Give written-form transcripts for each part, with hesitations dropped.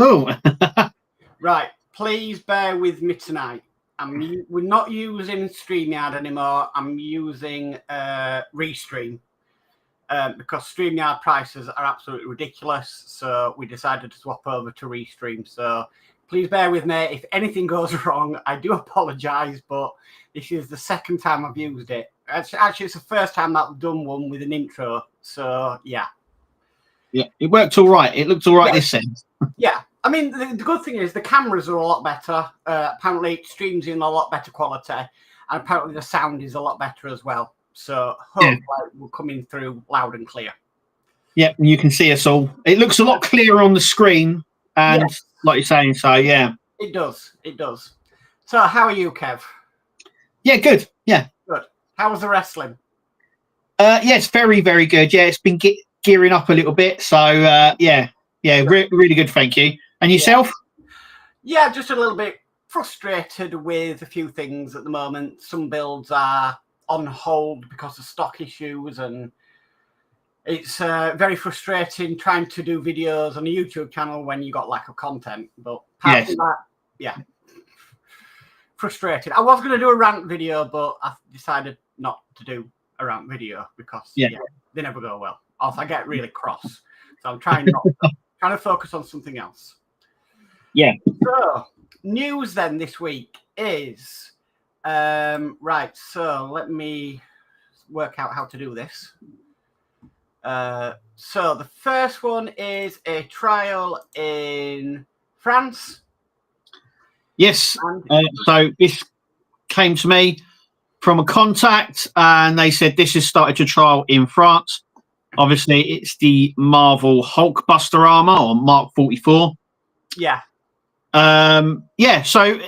hello. Right, please bear with me tonight. We're not using StreamYard anymore. I'm using Restream because StreamYard prices are absolutely ridiculous. So we decided to swap over to Restream. So please bear with me. If anything goes wrong, I do apologise, but this is the second time I've used it. Actually, it's the first time that I've done one with an intro. So, yeah. Yeah, it worked all right. It looked all right this end. Yeah. I mean, the good thing is the cameras are a lot better. Apparently, it streams in a lot better quality. And apparently, the sound is a lot better as well. So, hopefully, we're coming through loud and clear. Yeah, you can see us all. It looks a lot clearer on the screen. And like you're saying, so, yeah. It does. It does. So, how are you, Kev? Yeah, good. Yeah. Good. How was the wrestling? Yes, very, very good. Yeah, it's been gearing up a little bit. So, yeah, really good. Thank you. And yourself? Yeah, just a little bit frustrated with a few things at the moment. Some builds are on hold because of stock issues, and it's very frustrating trying to do videos on a YouTube channel when you got lack of content. But apart from that, yeah, frustrated. I was going to do a rant video, but I decided not to do a rant video because they never go well. Also, I get really cross, so I'm trying to focus on something else. Yeah. So, news then this week is right. So let me work out how to do this. So the first one is a trial in France. Yes. So this came to me from a contact, and they said this has started to trial in France. Obviously, it's the Marvel Hulkbuster armor or Mark 44. Yeah. So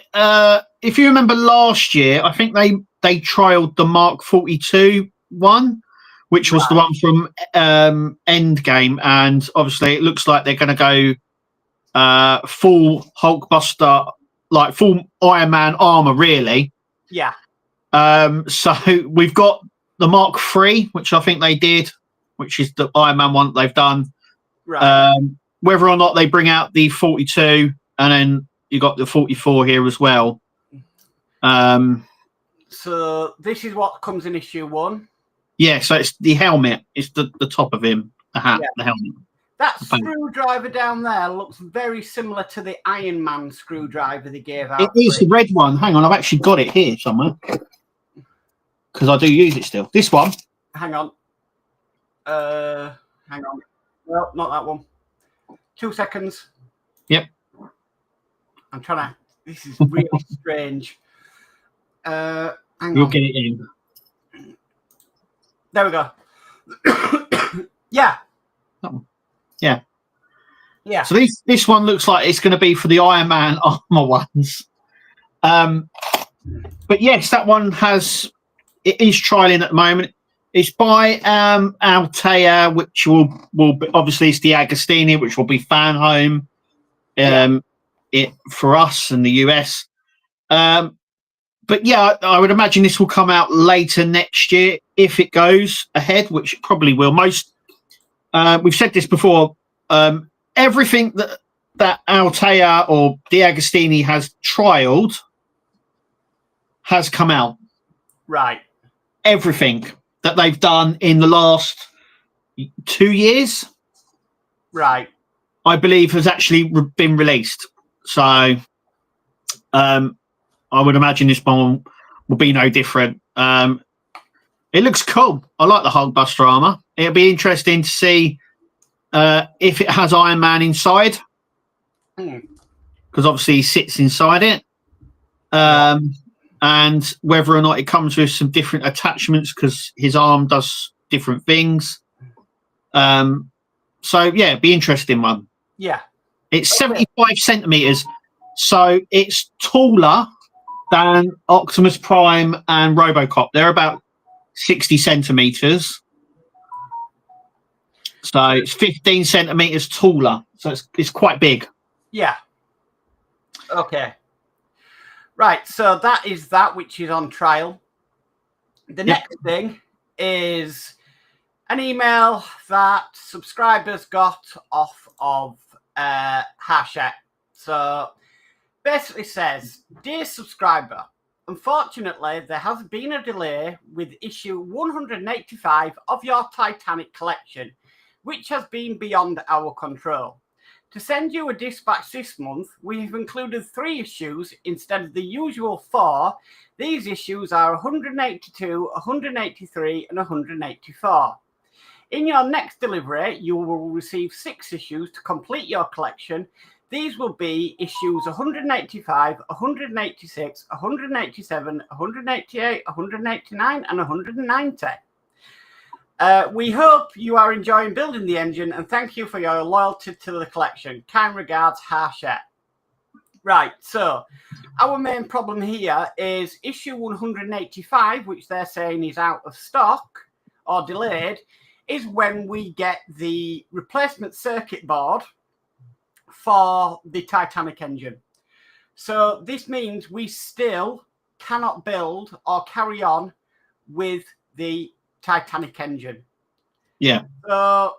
if you remember last year, I think they trialed the Mark 42 one, which was the one from Endgame, and obviously it looks like they're going to go full Hulkbuster, like full Iron Man armor, really. Yeah. So we've got the Mark 3, which I think they did, which is the Iron Man one that they've done. Right. Whether or not they bring out the 42, and then you got the 44 here as well. So this is what comes in issue 1. Yeah, so it's the helmet. It's the top of him, the hat, the helmet. That screwdriver down there looks very similar to the Iron Man screwdriver they gave out. It is the red one. Hang on, I've actually got it here somewhere. Because I do use it still. This one. Hang on. Hang on. No, not that one. 2 seconds. Yep. I'm trying to. This is really strange. Hang You'll on. get it in. There we go. Yeah. Yeah. Yeah. So this one looks like it's going to be for the Iron Man armor ones. But yes, that one it is trialing at the moment. It's by Altea, which will be, obviously it's the Agostini, which will be fan home for us in the US. But yeah, I would imagine this will come out later next year if it goes ahead, which it probably will. We've said this before. Everything that Altea or the Agostini has trialed has come out. Right. Everything that they've done in the last 2 years, right, I believe has actually been released. So I would imagine this one will be no different. It looks cool. I like the Hulkbuster armor. It'll be interesting to see if it has Iron Man inside, because obviously he sits inside it, and whether or not it comes with some different attachments because his arm does different things. So yeah, it'd be interesting one. Yeah, it's 75 centimeters, so it's taller than Optimus Prime and RoboCop. They're about 60 centimeters. So it's 15 centimeters taller. So it's quite big. Yeah. Okay. Right. So that is that which is on trial. The next thing is an email that subscribers got off of Harshek So basically says, dear subscriber, unfortunately, there has been a delay with issue 185 of your Titanic collection, which has been beyond our control. To send you a dispatch this month, we have included 3 issues instead of the usual 4. These issues are 182, 183, and 184. In your next delivery, you will receive 6 issues to complete your collection. These will be issues 185, 186, 187, 188, 189, and 190. We hope you are enjoying building the engine and thank you for your loyalty to the collection. Kind regards, Harshette. Right, so our main problem here is issue 185, which they're saying is out of stock or delayed, is when we get the replacement circuit board for the Titanic engine. So this means we still cannot build or carry on with the Titanic engine. Yeah. So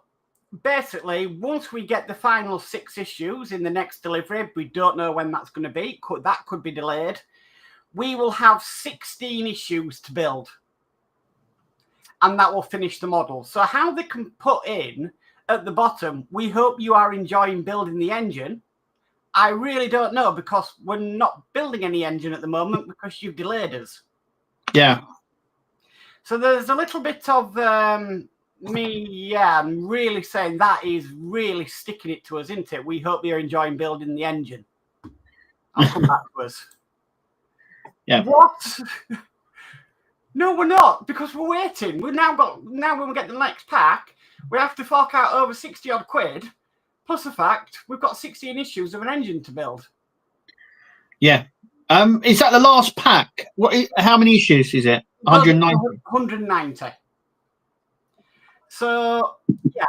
basically, once we get the final 6 issues in the next delivery, we don't know when that's going to be. That could be delayed. We will have 16 issues to build. And that will finish the model. So how they can put in at the bottom, we hope you are enjoying building the engine, I really don't know, because we're not building any engine at the moment because you've delayed us. Yeah. So there's a little bit of I'm really saying that is really sticking it to us, isn't it? We hope you're enjoying building the engine. I'll come back to us. Yeah. What? No, we're not, because we're waiting. Now when we get the next pack, we have to fork out over 60 odd quid, plus the fact we've got 16 issues of an engine to build. Yeah. Is that the last pack? How many issues is it? 190. 190. So yeah,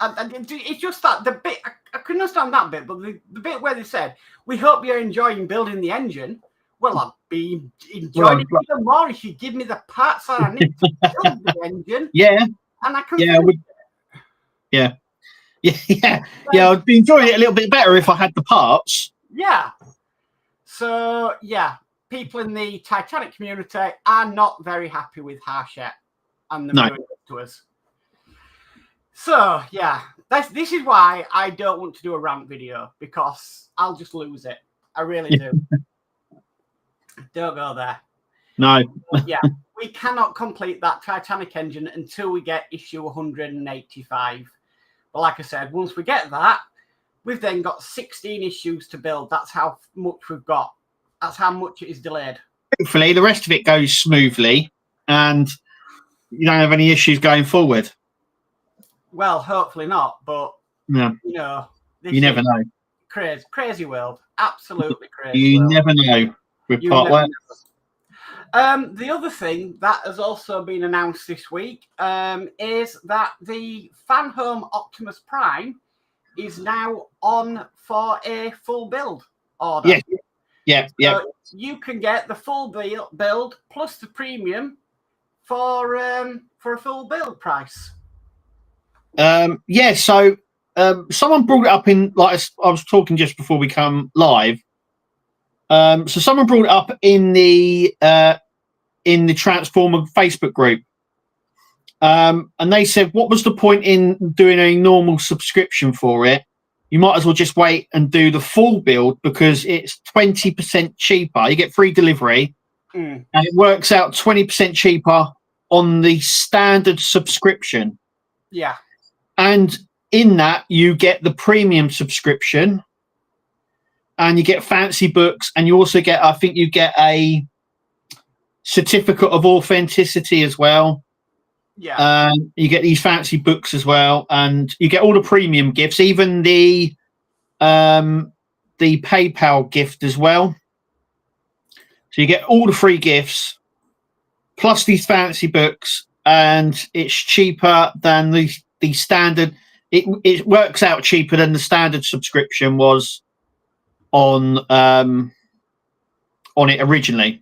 and it's just that the bit I couldn't understand that bit, but the bit where they said, "We hope you're enjoying building the engine." Well, I'd be enjoying it even more if you give me the parts that I need to build the engine. Yeah. And I can. Yeah. I'd be enjoying it a little bit better if I had the parts. Yeah. So yeah, people in the Titanic community are not very happy with Harshette and the doing it to us. So yeah, this is why I don't want to do a rant video, because I'll just lose it. I really do. Don't go there. No. But yeah, we cannot complete that Titanic engine until we get issue 185. But like I said, once we get that, we've then got 16 issues to build. That's how much we've got. That's how much it is delayed. Hopefully, the rest of it goes smoothly and you don't have any issues going forward. Well, hopefully not. But, yeah. You never know. Crazy world. Absolutely crazy You world. Never know with Partworks. The other thing that has also been announced this week is that the Fan Home Optimus Prime is now on for a full build order. Yeah. So you can get the full build plus the premium for a full build price. So someone brought it up in, like I was talking just before we come live. So someone brought it up in the Transformer Facebook group, and they said, what was the point in doing a normal subscription for it? You might as well just wait and do the full build, because it's 20% cheaper. You get free delivery, and it works out 20% cheaper on the standard subscription. Yeah. And in that, you get the premium subscription, and you get fancy books, and you also get, I think you get a certificate of authenticity as well. Yeah. You get these fancy books as well, and you get all the premium gifts, even the PayPal gift as well. So you get all the free gifts plus these fancy books, and it's cheaper than the standard. It works out cheaper than the standard subscription was on it originally.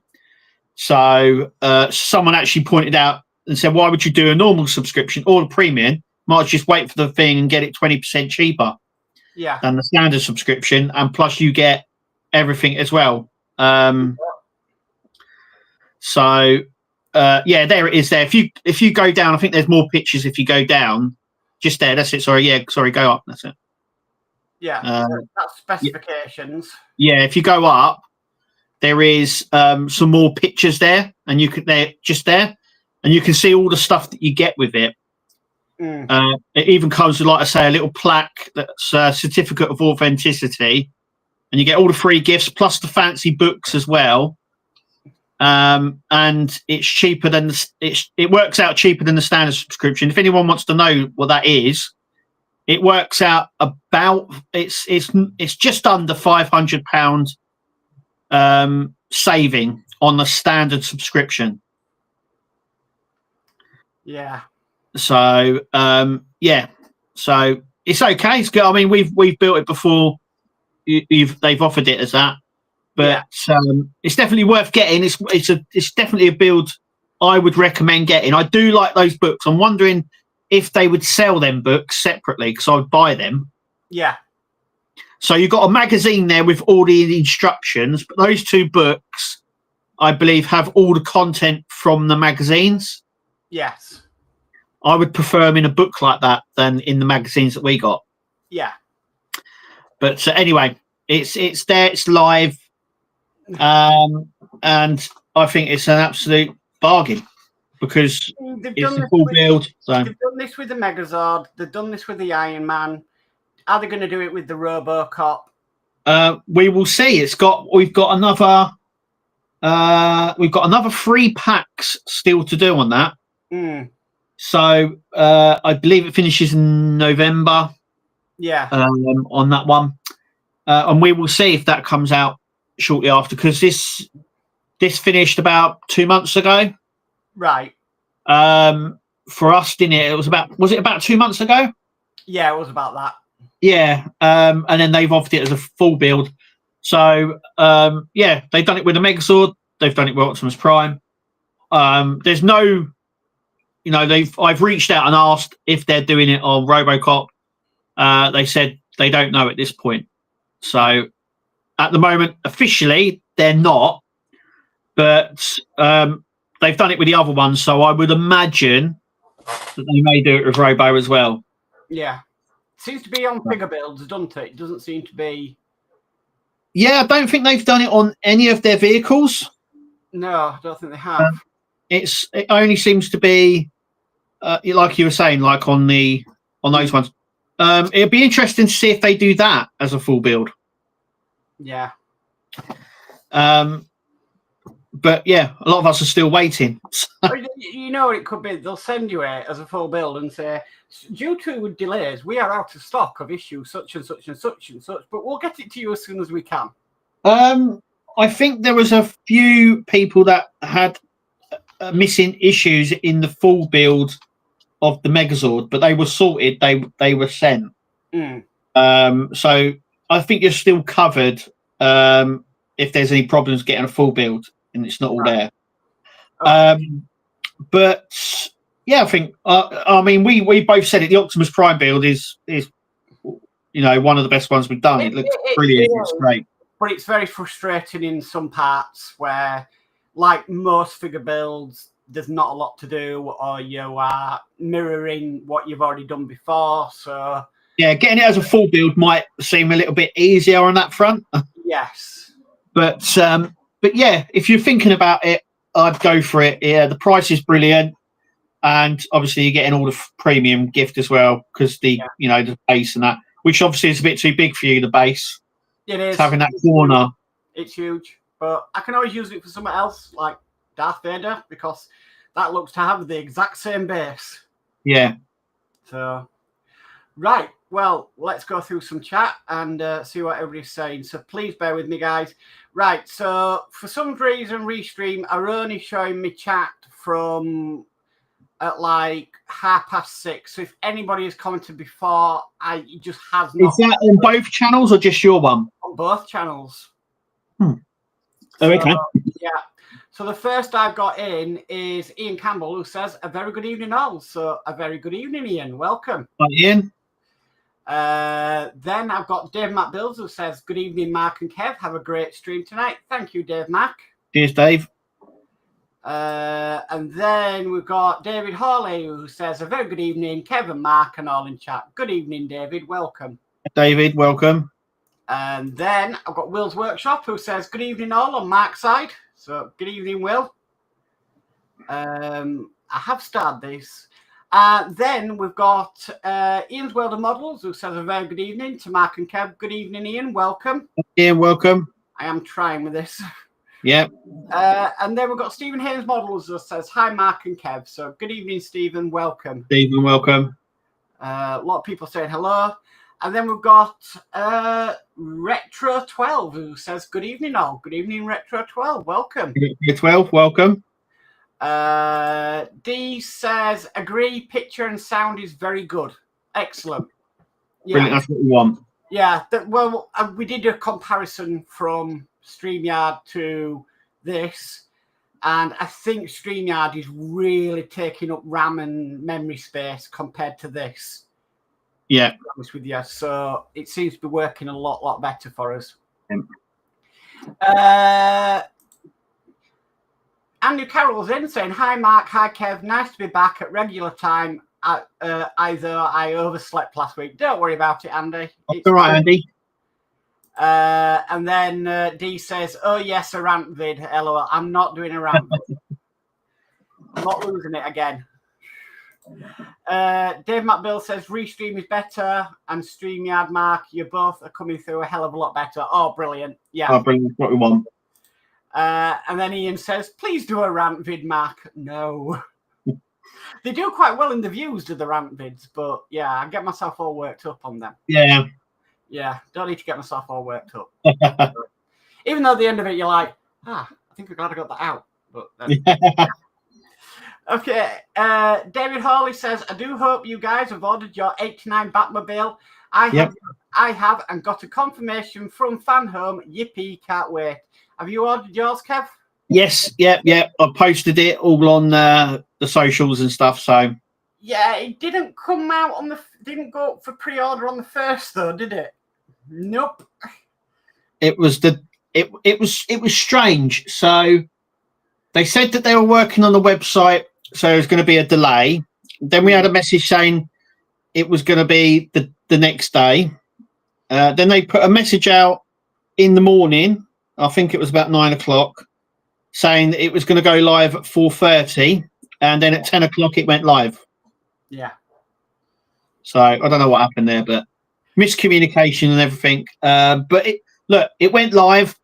So someone actually pointed out and said, why would you do a normal subscription or a premium? Might as well just wait for the thing and get it 20% cheaper. Yeah. than the standard subscription, and plus you get everything as well. So yeah, there it is. There, if you go down, I think there's more pictures. If you go down, just there. That's it. Sorry, yeah, sorry. Go up. That's it. Yeah, that's specifications. Yeah, if you go up, there is some more pictures there, and they're just there, and you can see all the stuff that you get with it. It even comes with, like I say, a little plaque that's a certificate of authenticity, and you get all the free gifts plus the fancy books as well. And it's cheaper than it works out cheaper than the standard subscription. If anyone wants to know what that is, it works out about it's just under £500 saving on the standard subscription. Yeah. So yeah, so it's okay. It's good. I mean, we've built it before. They've offered it as that, but it's definitely worth getting. It's definitely a build I would recommend getting. I do like those books. I'm wondering if they would sell them books separately, because I would buy them. Yeah. So you've got a magazine there with all the instructions, but those two books, I believe, have all the content from the magazines. Yes. I would prefer them in a book like that than in the magazines that we got. Yeah. But anyway, it's there, it's live, and I think it's an absolute bargain because it's a full build. So they've done this with the Megazord. They've done this with the Iron Man. Are they going to do it with the RoboCop? We will see. We've got another 3 packs still to do on that. So I believe it finishes in November. Yeah. On that one, and we will see if that comes out shortly after, because this finished about 2 months ago. Right. For us, didn't it? Was it about 2 months ago? Yeah, it was about that. Yeah. And then they've offered it as a full build. So yeah, they've done it with the Megazord. They've done it with Optimus Prime. There's no, I've reached out and asked if they're doing it on RoboCop. They said they don't know at this point. So at the moment, officially, they're not. But they've done it with the other ones. So I would imagine that they may do it with Robo as well. Yeah. Seems to be on figure builds, doesn't it? It doesn't seem to be. Yeah, I don't think they've done it on any of their vehicles. No, I don't think they have. It only seems to be, like you were saying, like on those ones. It'd be interesting to see if they do that as a full build. Yeah. But yeah, a lot of us are still waiting. You know what it could be? They'll send you it as a full build and say, due to delays, we are out of stock of issue such and such and such and such, but we'll get it to you as soon as we can. I think there was a few people that had missing issues in the full build of the Megazord, but they were sorted. They were sent. So I think you're still covered if there's any problems getting a full build and it's not all there. But yeah, I think I mean we both said it. The Optimus Prime build is one of the best ones we've done. It looks brilliant. It's great, but it's very frustrating in some parts where, like most figure builds, there's not a lot to do, or you are mirroring what you've already done before. So yeah, getting it as a full build might seem a little bit easier on that front. Yes, but yeah, if you're thinking about it, I'd go for it. Yeah, the price is brilliant, and obviously you're getting all the premium gift as well, because the base and that, which obviously is a bit too big for you. The base, it is having that corner. It's huge, but I can always use it for something else, like Darth Vader, because that looks to have the exact same base. Yeah. So, right. Well, let's go through some chat and see what everybody's saying. So please bear with me, guys. Right. So for some reason, Restream are only showing me chat from at like 6:30. So if anybody has commented before, it just has not. Is that on both channels or just your one? On both channels. Oh, okay. Yeah. So the first I've got in is Ian Campbell, who says, a very good evening all. So a very good evening, Ian. Welcome. Hi, Ian. Then I've got Dave Mac Bills who says, good evening, Mark and Kev. Have a great stream tonight. Thank you, Dave Mac. Cheers, Dave. And then we've got David Hawley who says, a very good evening, Kev and Mark and all in chat. Good evening, David. Welcome. David, welcome. And then I've got Will's Workshop who says, good evening all on Mark's side. So good evening, Will. I have started this. Then we've got Ian's World of Models who says a very good evening to Mark and Kev. Good evening, Ian. Welcome. Ian, welcome. I am trying with this. Yeah. And then we've got Stephen Haynes Models who says, hi, Mark and Kev. So good evening, Stephen. Welcome. Stephen, welcome. A lot of people saying hello. And then we've got Retro12 who says, good evening all. Good evening, Retro12. Welcome. Retro12, welcome. D says, agree, picture and sound is very good. Excellent. Yeah. Brilliant, that's what we want. Yeah, well, we did a comparison from StreamYard to this, and I think StreamYard is really taking up RAM and memory space compared to this. Yeah. To be honest with you. So it seems to be working a lot better for us. Andrew Carroll's in saying, hi, Mark. Hi, Kev. Nice to be back at regular time. Either I overslept last week. Don't worry about it, Andy. It's all right, Andy. And then D says, oh, yes, a rant vid. LOL. I'm not doing a rant vid. I'm not losing it again. Dave McBill says, Restream is better. And StreamYard, Mark, you both are coming through a hell of a lot better. Oh, brilliant. Yeah. Oh, brilliant. What we want. And then Ian says, please do a rant vid, Mark. No. They do quite well in the views to the rant vids, but yeah, I get myself all worked up on them. Yeah. Yeah, don't need to get myself all worked up. Even though at the end of it, you're like, I think I'm glad I got that out. But okay, David Hawley says, I do hope you guys have ordered your 89 Batmobile. I have, and got a confirmation from Fan Home. Yippee, can't wait. Have you ordered yours, Kev? Yes, yeah. I posted it all on the socials and stuff. So yeah, it didn't come out on didn't go up for pre-order on the 1st though, did it? Nope. It was strange. So they said that they were working on the website, so there was going to be a delay. Then we had a message saying it was going to be the next day. Then they put a message out in the morning. I think it was about 9 o'clock, saying that it was going to go live at 4:30, and then at 10 o'clock it went live. Yeah. So I don't know what happened there, but miscommunication and everything. But it went live.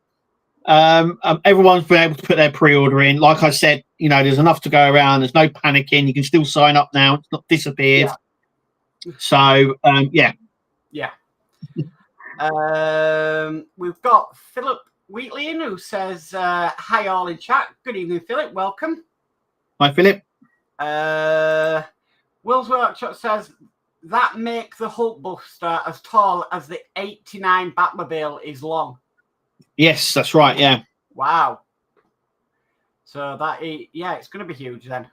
Everyone's been able to put their pre-order in. Like I said, there's enough to go around. There's no panicking. You can still sign up now. It's not disappeared. Yeah. So yeah. Yeah. We've got Philip Wheatley in who says, hi all in chat. Good evening, Philip. Welcome. Hi, Philip. Will's Workshop says, that make the Hulkbuster as tall as the 89 Batmobile is long. Yes, that's right, yeah. Wow. So it's going to be huge then.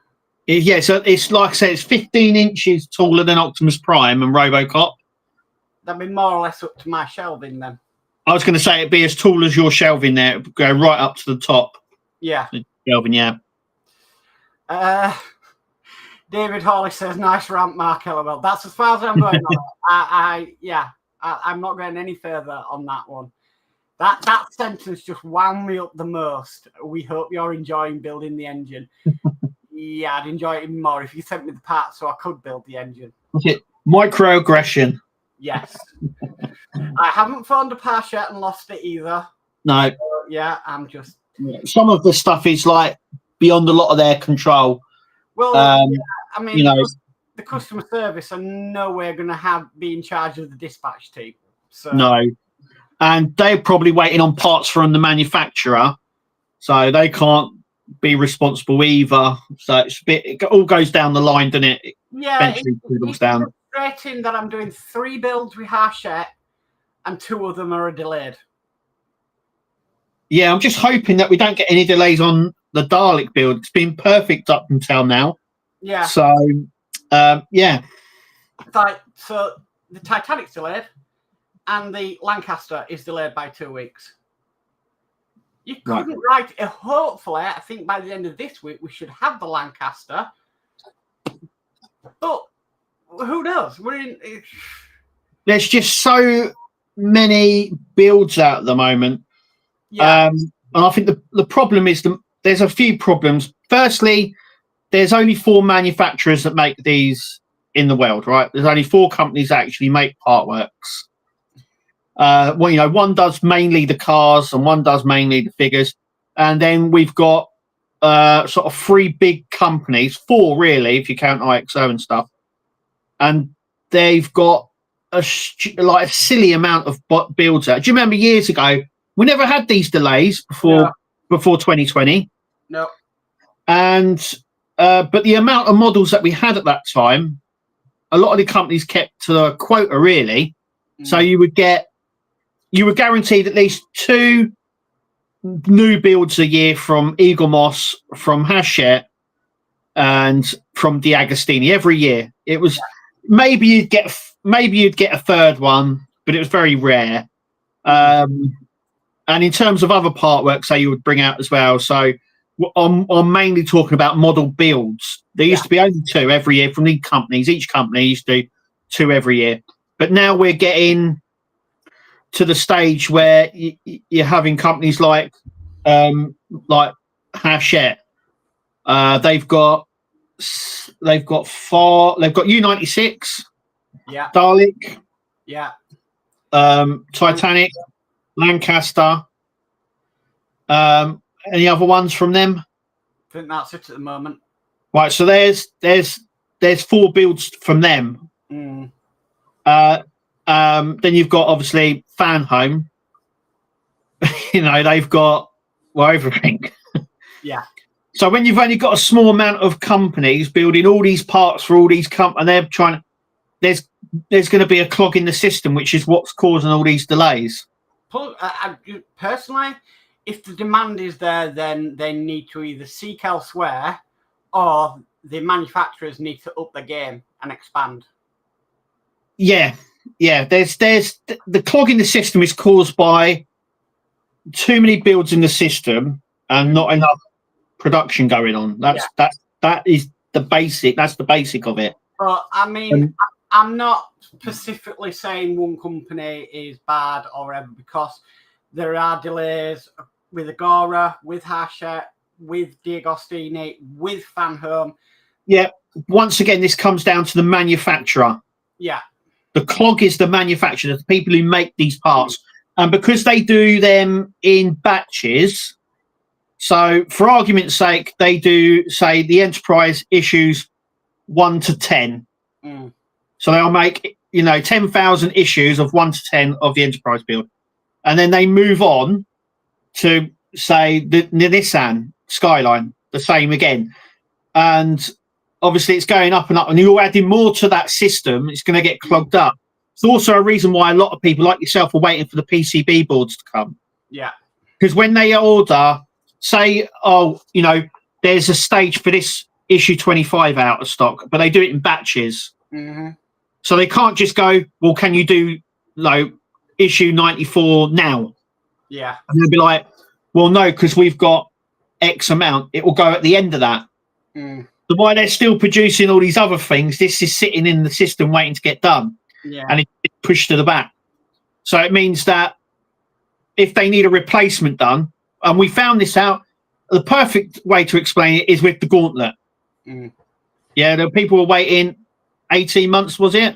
Yeah, so it's like I said, it's 15 inches taller than Optimus Prime and RoboCop. That'd be more or less up to my shelving then. I was going to say it'd be as tall as your shelving there. It'd go right up to the top. Yeah. The shelving, yeah. David Hawley says, nice rant, Mark. LOL. That's as far as I'm going on. I'm not going any further on that one. That sentence just wound me up the most. We hope you're enjoying building the engine. Yeah, I'd enjoy it even more if you sent me the parts so I could build the engine. Microaggression. Yes. I haven't phoned a pass yet and lost it either. No. So, yeah, I'm just... Some of the stuff is like beyond a lot of their control. Well, I mean, the customer service are nowhere going to be in charge of the dispatch team. So. No. And they're probably waiting on parts from the manufacturer, so they can't be responsible either. So it all goes down the line, doesn't it? Yeah, it's frustrating that I'm doing 3 builds with Hachette and 2 of them are delayed. Yeah, I'm just hoping that we don't get any delays on the Dalek build. It's been perfect up until now. Yeah. So, yeah. So the Titanic's delayed, and the Lancaster is delayed by 2 weeks. You couldn't write it. Hopefully, I think by the end of this week, we should have the Lancaster. But who knows? There's just so many builds out at the moment. Yeah. And I think the problem is there's a few problems. Firstly, there's only 4 manufacturers that make these in the world, right? There's only 4 companies that actually make Partworks. Well, one does mainly the cars and one does mainly the figures. And then we've got sort of 3 big companies, 4 really, if you count IXO and stuff. And they've got a silly amount of builds out. Do you remember years ago, we never had these delays before 2020? No. And but the amount of models that we had at that time, a lot of the companies kept to a quota really. So you were guaranteed at least 2 new builds a year from Eagle Moss, from Hachette, and from Di Agostini every year. It was maybe you'd get a third one, but it was very rare. And in terms of other Partworks, they would bring out as well. So I'm mainly talking about model builds. There used to be only 2 every year from these companies. Each company used to do 2 every year. But now we're getting to the stage where you're having companies like Hachette. They've got U96, Dalek, Titanic, Lancaster. Any other ones from them? I think that's it at the moment. Right, so there's 4 builds from them. Then you've got obviously Fan Home. They've got everything. Yeah. So when you've only got a small amount of companies building all these parts for all these and they're trying to, there's going to be a clog in the system, which is what's causing all these delays. Personally, if the demand is there, then they need to either seek elsewhere or the manufacturers need to up the game and expand. Yeah. There's the clog in the system is caused by too many builds in the system and not enough production going on. That is the basic. That's the basic of it. But I mean, I'm not specifically saying one company is bad or whatever, because there are delays with Agora, with Hachette, with Di Agostini, with Fan Home. Yeah. Once again, this comes down to the manufacturer. Yeah. The clog is the manufacturer, the people who make these parts. And because they do them in batches, so for argument's sake, they do, say, the Enterprise issues 1 to 10. So they'll make, 10,000 issues of 1 to 10 of the Enterprise build. And then they move on to, say, the Nissan Skyline, the same again. And obviously it's going up, and you're adding more to that system. It's going to get clogged up. It's also a reason why a lot of people like yourself are waiting for the PCB boards to come. Yeah. Because when they order, say, there's a stage for this issue 25 out of stock, but they do it in batches. So they can't just go, well, can you do issue 94 now? Yeah. And they'll be like, well, no, because we've got X amount. It will go at the end of that. So while they're still producing all these other things, this is sitting in the system waiting to get done. Yeah. And it's pushed to the back. So it means that if they need a replacement done, and we found this out, the perfect way to explain it is with the gauntlet. Yeah, the people were waiting 18 months, was it?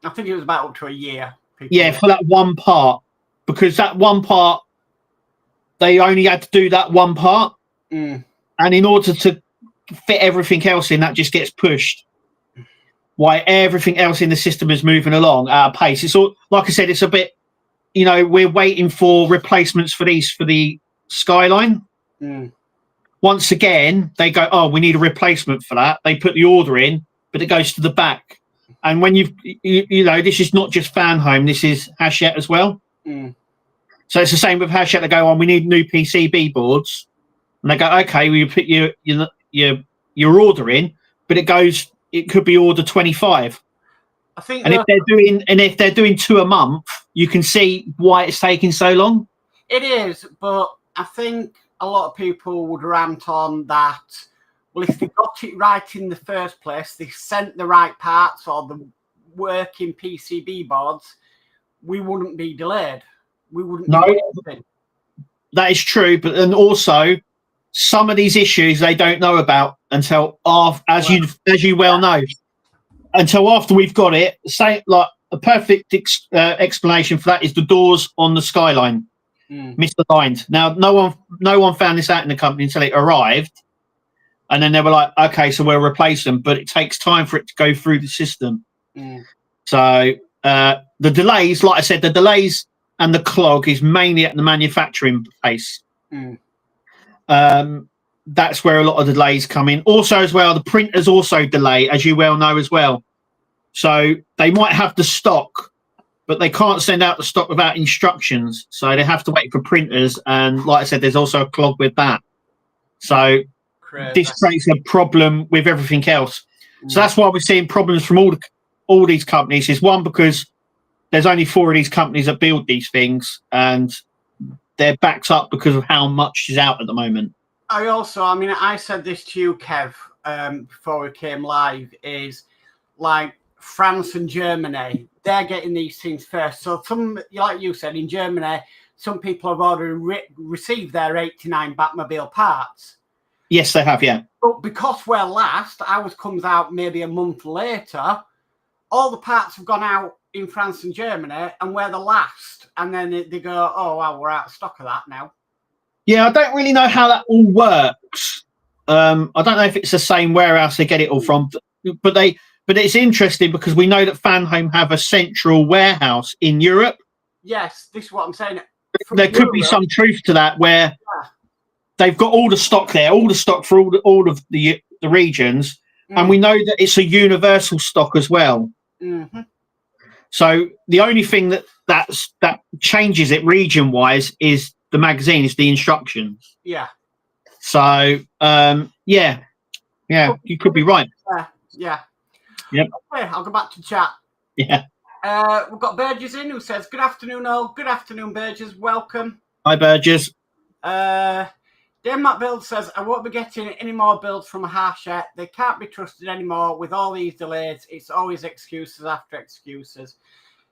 I think it was about up to a year. For that one part. Because that one part, they only had to do that one part. And in order to fit everything else in, that just gets pushed. Why everything else in the system is moving along at a pace. It's all, like I said, it's a bit, we're waiting for replacements for the Skyline. Once again, they go, oh, we need a replacement for that. They put the order in, but it goes to the back. And when this is not just Fan Home, this is Hachette as well. So it's the same with Hachette. They go on, we need new PCB boards. And they go, okay, we put your order in, but it could be order 25. I think, and if they're doing 2 a month, you can see why it's taking so long. It is, but I think a lot of people would rant on that. Well, if they got it right in the first place, they sent the right parts or the working PCB boards, we wouldn't be delayed. We wouldn't. No, be waiting. That is true, but and also some of these issues they don't know about until after, as you well know, until after we've got it. Say, like a perfect explanation for that is the doors on the Skyline misaligned. Now, no one found this out in the company until it arrived, and then they were like, "Okay, so we'll replace them," but it takes time for it to go through the system. So the delays, like I said, the delays and the clog is mainly at the manufacturing place. That's where a lot of the delays come in. Also, as well, the printers also delay, as you well know as well. So they might have the stock, but they can't send out the stock without instructions. So they have to wait for printers. And like I said, there's also a clog with that. So this creates a problem with everything else. So that's why we're seeing problems from all these companies. Is one, because there's only 4 of these companies that build these things, and they're backed up because of how much is out at the moment. I said this to you, Kev, before we came live, is like France and Germany, they're getting these things first. So some, like you said, in Germany, some people have already received their 89 Batmobile parts. Yes, they have, yeah. But because we're last, ours comes out maybe a month later, all the parts have gone out in France and Germany, and we're the last. And then they go, oh, well, we're out of stock of that now. Yeah, I don't really know how that all works. I don't know if it's the same warehouse they get it all from, but it's interesting because we know that Fanhome have a central warehouse in Europe. Yes, this is what I'm saying. There could be some truth to that, where they've got all the stock there, all the stock for all of the regions, and we know that it's a universal stock as well. So the only thing that changes it region-wise is the magazine, is the instructions. Yeah. So yeah, you could be right. Yeah. Yep. Okay, I'll go back to chat. Yeah. We've got Burgess in who says, "Good afternoon, all. Good afternoon, Burgess. Welcome." Hi, Burgess. Denmark Build says, "I won't be getting any more builds from Harsha. They can't be trusted anymore with all these delays. It's always excuses after excuses."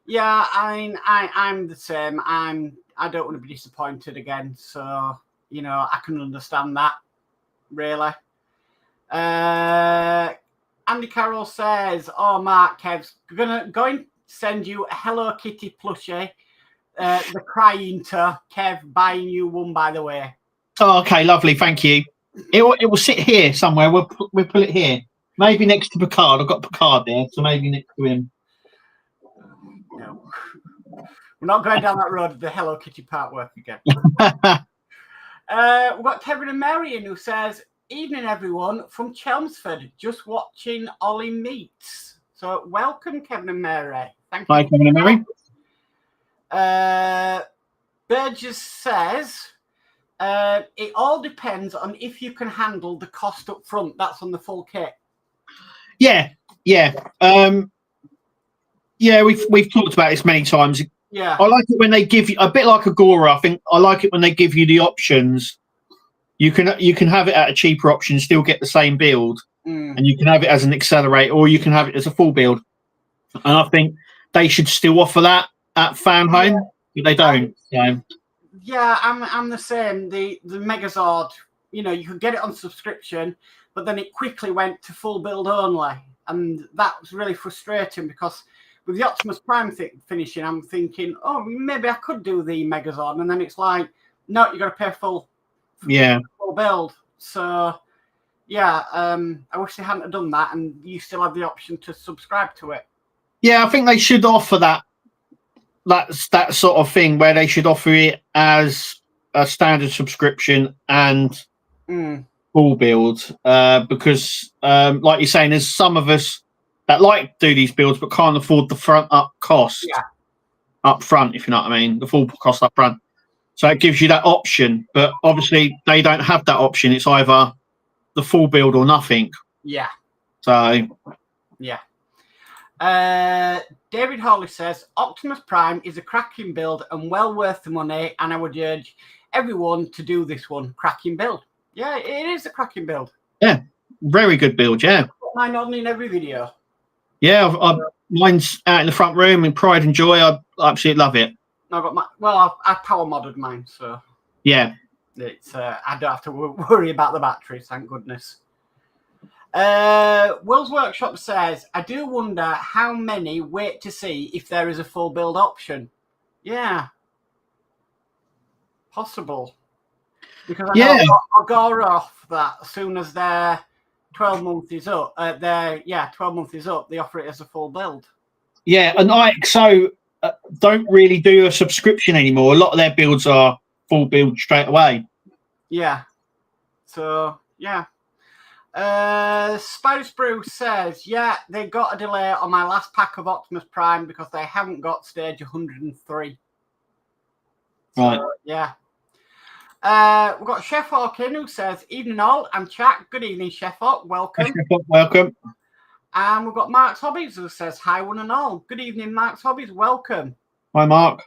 Yeah, I'm the same. I don't want to be disappointed again. So, I can understand that, really. Andy Carroll says, "Oh, Mark, Kev's going to send you a Hello Kitty plushie. The crying to Kev, buying you one, by the way." Oh, okay, lovely. Thank you. It will sit here somewhere. We'll put it here. Maybe next to Picard. I've got Picard there, so maybe next to him. No. We're not going down that road, the Hello Kitty Partwork again. We've got Kevin and Mary in who says, "Evening, everyone, from Chelmsford. Just watching Ollie Meets." So welcome, Kevin and Mary. Thank you. Hi, Kevin and Mary. Burgess says, "It all depends on if you can handle the cost up front." That's on the full kit. Yeah. We've talked about this many times. Yeah. I like it when they give you a bit like Agora. I think I like it when they give you the options. You can have it at a cheaper option, still get the same build, and you can have it as an accelerator, or you can have it as a full build. And I think they should still offer that at Fanhome, but they don't. So. Yeah, I'm the same. The Megazord, you could get it on subscription, but then it quickly went to full build only, and that was really frustrating because with the Optimus Prime finishing, I'm thinking, oh, maybe I could do the Megazord, and then it's like, no, you got to pay full build. So I wish they hadn't done that, and you still have the option to subscribe to it. Yeah, I think they should offer that sort of thing where they should offer it as a standard subscription and full build, because like you're saying, there's some of us that like to do these builds but can't afford the front up cost up front, if you know what I mean, the full cost up front. So it gives you that option, but obviously they don't have that option. It's either the full build or nothing. Yeah. So. Yeah. David Hawley says Optimus Prime is a cracking build and well worth the money, and I would urge everyone to do this one. Cracking build. Yeah, it is a cracking build. Yeah, very good build. Yeah, mine on in every video. Yeah, mine's out in the front room in pride and joy. I absolutely love it. I got my I power modded mine, so yeah, it's I don't have to worry about the batteries. Thank goodness. Will's Workshop says, I do wonder how many wait to see if there is a full build option. Yeah. Possible. Because I know I'll go off that as soon as their 12 months is up. 12 months is up, they offer it as a full build. Yeah, and IXO don't really do a subscription anymore. A lot of their builds are full build straight away. Yeah. So, yeah. Spider Spruce says, yeah, they got a delay on my last pack of Optimus Prime because they haven't got stage 103. Right. So, yeah. We've got Chef Hawkin who says, evening all, I'm Chat. Good evening, Chef Hawk. Welcome. Welcome. And we've got Mark's Hobbies who says, hi, one and all. Good evening, Mark's Hobbies. Welcome. Hi, Mark.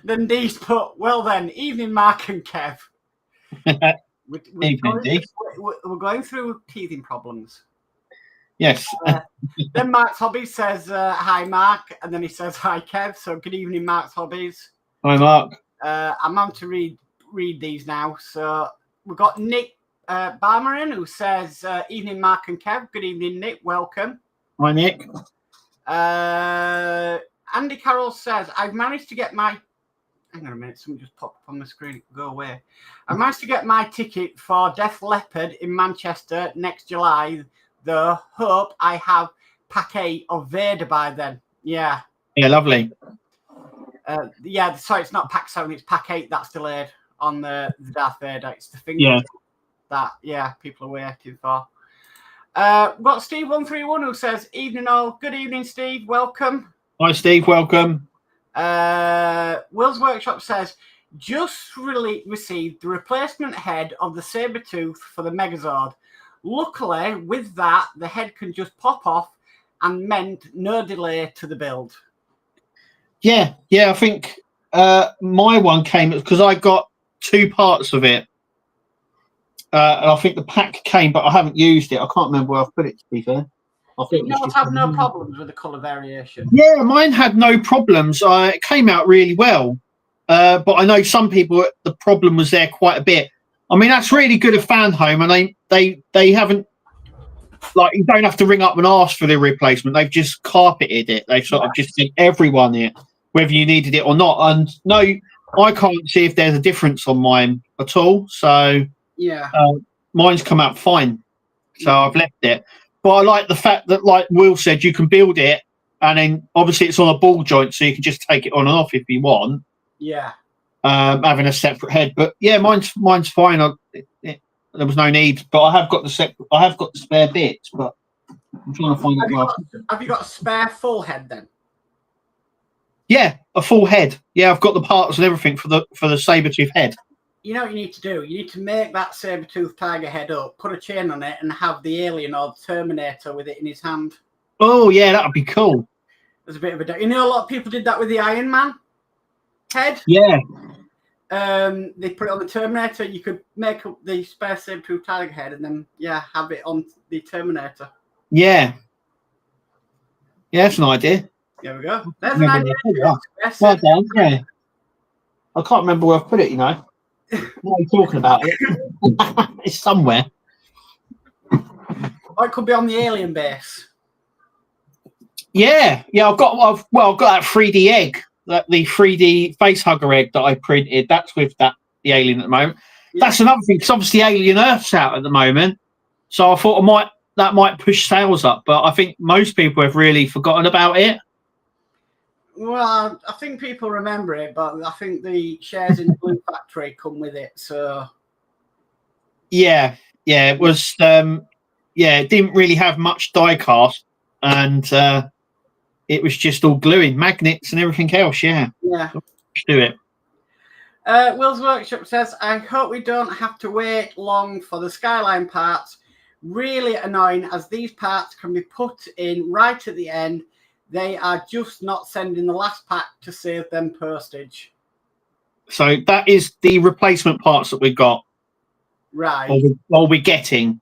Then Dee's put, well then, evening, Mark and Kev. We're going through teething problems. Yes. Then Mark's Hobbies says, hi, Mark. And then he says, hi, Kev. So good evening, Mark's Hobbies. Hi, Mark. I'm on to read these now. So we've got Nick Barmerin who says, evening, Mark and Kev. Good evening, Nick. Welcome. Hi, Nick. Andy Carroll says, I've managed to get my... Hang on a minute, something just popped up on the screen. Go away. I managed to get my ticket for Death Leopard in Manchester next July, though. Hope I have pack 8 of Vader by then. Yeah. Yeah, lovely. Sorry, it's not pack 7, it's pack 8 that's delayed on the Darth Vader. It's the thing that people are waiting for. We've got Steve131 who says, evening all. Good evening, Steve. Welcome. Hi, Steve. Welcome. Will's Workshop says, just received the replacement head of the Sabertooth for the Megazord. Luckily, with that, the head can just pop off and meant no delay to the build. Yeah, I think my one came because I got 2 parts of it. And I think the pack came, but I haven't used it. I can't remember where I've put it, to be fair. I think you have no problems with the colour variation. Yeah, mine had no problems. It came out really well. But I know some people, the problem was there quite a bit. I mean, that's really good of Fan Home, and they haven't, like, you don't have to ring up and ask for the replacement. They've just carpeted it. They've sort of just sent everyone it, whether you needed it or not. And no, I can't see if there's a difference on mine at all. So yeah, mine's come out fine. So I've left it. But I like the fact that, like Will said, you can build it, and then obviously it's on a ball joint, so you can just take it on and off if you want. Yeah. Having a separate head, but yeah, mine's fine. There was no need, but I have got the spare bits, but I'm trying to find out. Have you got a spare full head then? Yeah, a full head. Yeah, I've got the parts and everything for the Sabertooth head. You know what you need to do? You need to make that Sabertooth tiger head up, put a chain on it, and have the alien or the Terminator with it in his hand. Oh, yeah, that would be cool. There's a bit of a... You know, a lot of people did that with the Iron Man head? Yeah. They put it on the Terminator. You could make up the spare Sabertooth tiger head and then, have it on the Terminator. Yeah. Yeah, that's an idea. There we go. There's an idea. Well done, yeah. I can't remember where I've put it, you know. What are you talking about? It's somewhere. Or it could be on the alien base. Yeah. I've got that 3D egg, the 3D face hugger egg that I printed. That's with the alien at the moment. Yeah. That's another thing because obviously Alien Earth's out at the moment, so I thought that might push sales up. But I think most people have really forgotten about it. Well, I think people remember it, but I think the shares in the Blue Factory come with it. So, yeah, it was. It didn't really have much die cast, and it was just all gluing magnets and everything else. Yeah. Let's do it. Will's Workshop says, "I hope we don't have to wait long for the Skyline parts. really annoying, as these parts can be put in right at the end. They are just not sending the last pack to save them postage. So that is the replacement parts that we've got. Right. Or we're getting.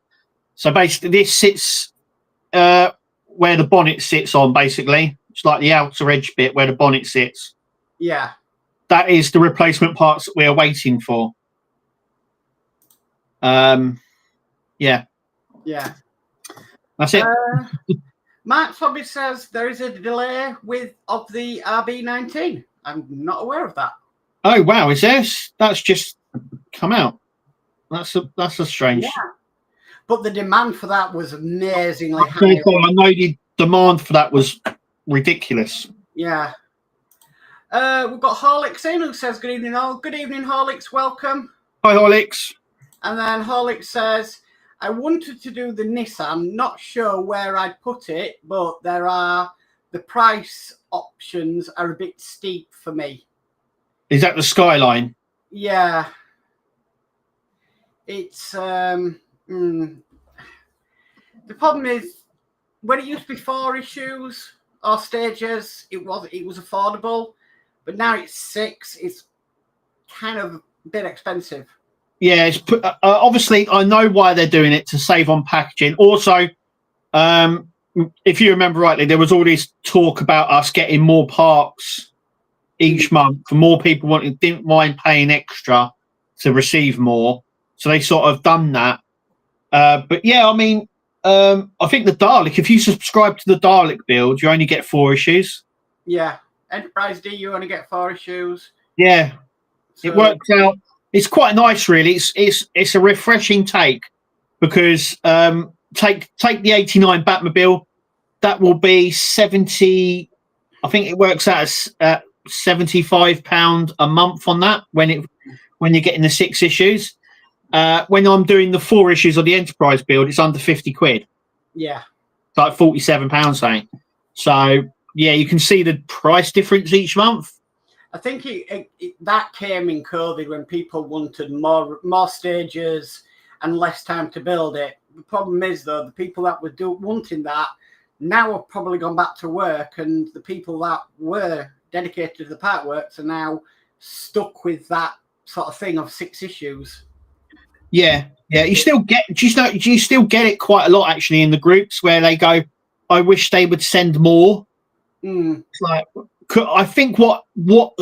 So basically this sits where the bonnet sits on, basically. It's like the outer edge bit where the bonnet sits. Yeah. That is the replacement parts that we're waiting for. Yeah. Yeah. That's it. Mark Sobby says there is a delay of the RB19. I'm not aware of that. Oh wow, is this? That's just come out. That's a strange. Yeah. But the demand for that was amazingly high. I know the demand for that was ridiculous. Yeah. We've got Horlicks in who says, good evening all. Good evening, Horlicks. Welcome. Hi, Horlicks. And then Horlicks says, I wanted to do the Nissan. Not sure where I'd put it, but the price options are a bit steep for me. Is that the Skyline? Yeah. It's the problem is when it used to be 4 issues or stages, it was affordable, but now it's 6. It's kind of a bit expensive. Yeah, it's obviously I know why they're doing it, to save on packaging. Also, if you remember rightly, there was all this talk about us getting more parts each month. For more people didn't mind paying extra to receive more, so they sort of done that. But yeah, I mean, I think the Dalek. If you subscribe to the Dalek build, you only get 4 issues. Yeah, Enterprise D, you only get 4 issues. Yeah, so it works out. It's quite nice, really. It's a refreshing take, because take the 89 Batmobile, that will be 70. I think it works out at £75 a month on that when you're getting the 6 issues. When I'm doing the 4 issues of the Enterprise build, it's under £50. Yeah, It's like £47, say. So yeah, you can see the price difference each month. I think that came in COVID when people wanted more stages and less time to build it. The problem is, though, the people that were wanting that now have probably gone back to work, and the people that were dedicated to the Partworks are now stuck with that sort of thing of 6 issues. Yeah. You still get you still get it quite a lot, actually, in the groups where they go, I wish they would send more. It's like, I think what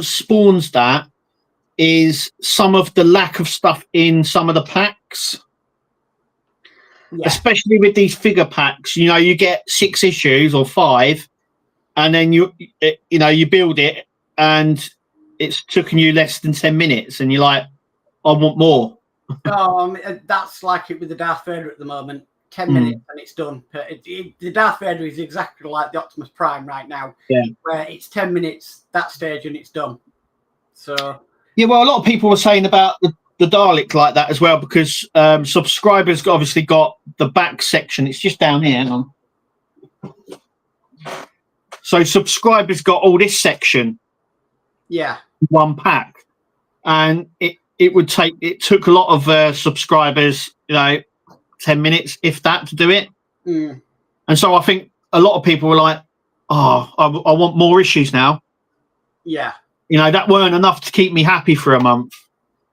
spawns that is some of the lack of stuff in some of the packs. Yeah. Especially with these figure packs. You get 6 issues or 5, and then you build it and it's taken you less than 10 minutes, and you're like, I want more. That's like it with the Darth Vader at the moment. 10 minutes and it's done. The Darth Vader is exactly like the Optimus Prime right now. Yeah, where it's 10 minutes that stage and it's done. So yeah, well, a lot of people were saying about the Dalek like that as well, because subscribers obviously got the back section. It's just down here. Hang on. So subscribers got all this section. Yeah. One pack, and it took a lot of subscribers, 10 minutes, if that, to do it. And so I think a lot of people were like, oh, I want more issues now. Yeah. That weren't enough to keep me happy for a month.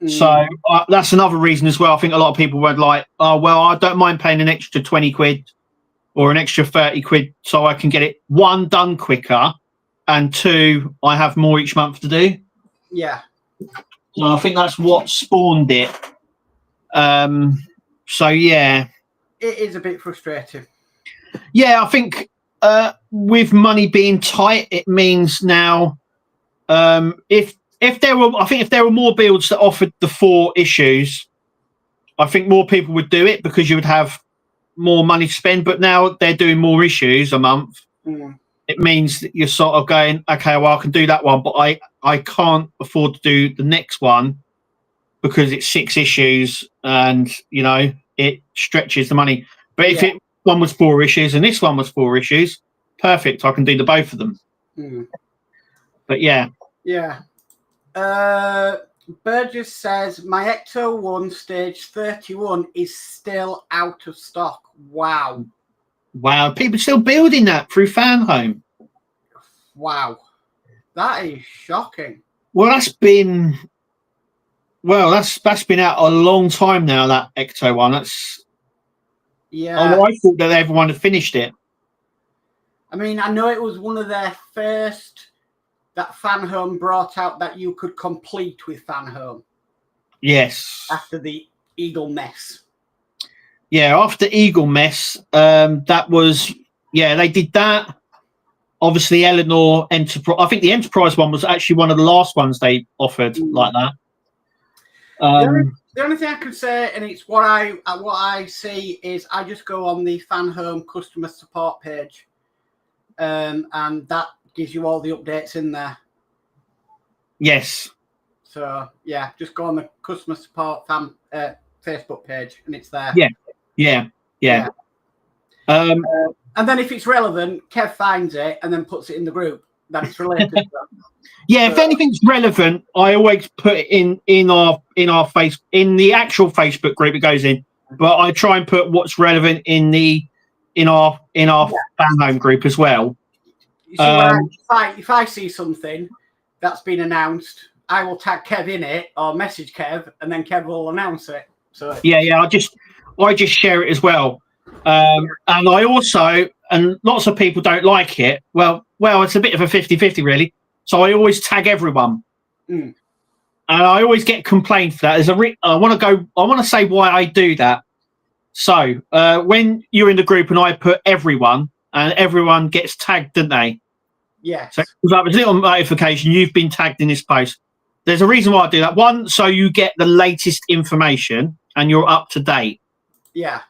So that's another reason as well. I think a lot of people were like, oh, well, I don't mind paying an extra 20 quid or an extra 30 quid so I can get it, 1, done quicker, and 2, I have more each month to do. Yeah. So I think that's what spawned it. So yeah, it is a bit frustrating. Yeah, I think with money being tight, it means now if there were more builds that offered the 4 issues, I think more people would do it because you would have more money to spend. But now they're doing more issues a month. It means that you're sort of going, okay, well, I can do that one, but I can't afford to do the next one because it's 6 issues and it stretches the money. But if one was 4 issues and this one was 4 issues, perfect, I can do the both of them. But yeah. Burgess says my Ecto 1 stage 31 is still out of stock. Wow. Wow, people still building that through Fan Home. Wow. That is shocking. Well, that's been out a long time now, that Ecto one. That's I thought that everyone had finished it. I mean, I know it was one of their first that Fan Home brought out that you could complete with Fan Home. Yes. After the Eagle mess. Yeah, after Eagle mess, that was they did that. Obviously, Eleanor Enterprise. I think the Enterprise one was actually one of the last ones they offered like that. The only thing I can say, and it's what I see, is I just go on the Fan Home customer support page, and that gives you all the updates in there. Yes. So yeah, just go on the customer support Facebook page, and it's there. Yeah. And then if it's relevant, Kev finds it and then puts it in the group that it's related to. Yeah, if anything's relevant, I always put it in the actual Facebook group it goes in. But I try and put what's relevant in our Fan Home group as well. You see, if I see something that's been announced, I will tag Kev in it or message Kev, and then Kev will announce it. So yeah, I just share it as well. And I also, and lots of people don't like it. Well, it's a bit of a 50-50 really. So I always tag everyone, and I always get complained for that. I want to say why I do that. So when you're in the group and I put everyone, and everyone gets tagged, don't they? Yeah. So there's a little notification you've been tagged in this post. There's a reason why I do that. One, so you get the latest information and you're up to date. Yeah.